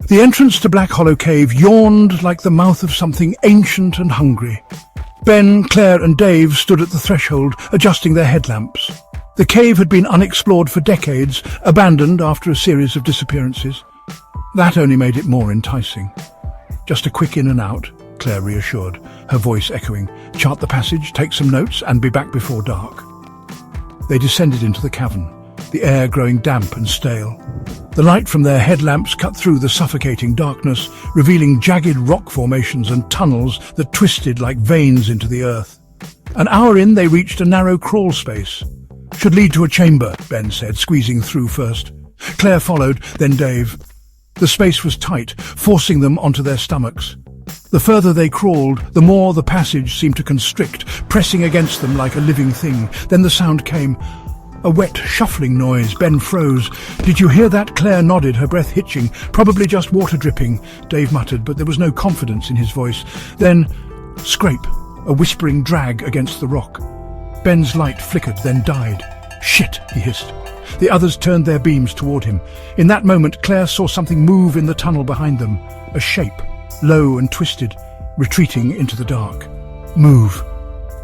The entrance to Black Hollow Cave yawned like the mouth of something ancient and hungry. Ben, Claire and Dave stood at the threshold, adjusting their headlamps. The cave had been unexplored for decades, abandoned after a series of disappearances. That only made it more enticing. "Just a quick in and out," Claire reassured, her voice echoing. "Chart the passage, take some notes, and be back before dark." They descended into the cavern, the air growing damp and stale. The light from their headlamps cut through the suffocating darkness, revealing jagged rock formations and tunnels that twisted like veins into the earth. An hour in, they reached a narrow crawl space. "Should lead to a chamber," Ben said, squeezing through first. Claire followed, then Dave. The space was tight, forcing them onto their stomachs. The further they crawled, the more the passage seemed to constrict, pressing against them like a living thing. Then the sound came. A wet, shuffling noise. Ben froze. "Did you hear that?" Claire nodded, her breath hitching. "Probably just water dripping," Dave muttered, but there was no confidence in his voice. Then, scrape, a whispering drag against the rock. Ben's light flickered, then died. "Shit," he hissed. The others turned their beams toward him. In that moment, Claire saw something move in the tunnel behind them. A shape, low and twisted, retreating into the dark. "Move.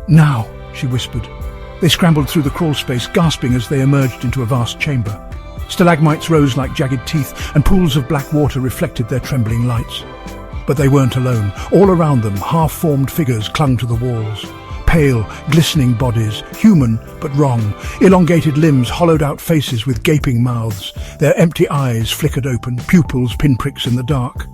Now," she whispered. They scrambled through the crawl space, gasping as they emerged into a vast chamber. Stalagmites rose like jagged teeth, and pools of black water reflected their trembling lights. But they weren't alone. All around them, half-formed figures clung to the walls. Pale, glistening bodies, human but wrong, elongated limbs, hollowed-out faces with gaping mouths. Their empty eyes flickered open, pupils pinpricks in the dark.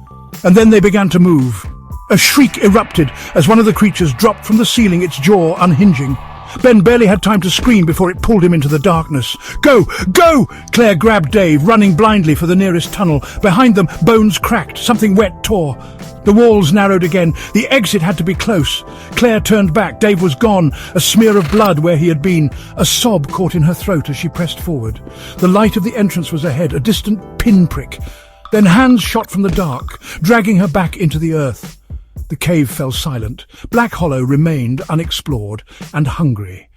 And then they began to move. A shriek erupted as one of the creatures dropped from the ceiling, its jaw unhinging. Ben barely had time to scream before it pulled him into the darkness. "Go! Go!" Claire grabbed Dave, running blindly for the nearest tunnel. Behind them, bones cracked, something wet tore. The walls narrowed again. The exit had to be close. Claire turned back. Dave was gone, a smear of blood where he had been. A sob caught in her throat as she pressed forward. The light of the entrance was ahead, a distant pinprick. Then hands shot from the dark, dragging her back into the earth. The cave fell silent. Black Hollow remained unexplored and hungry.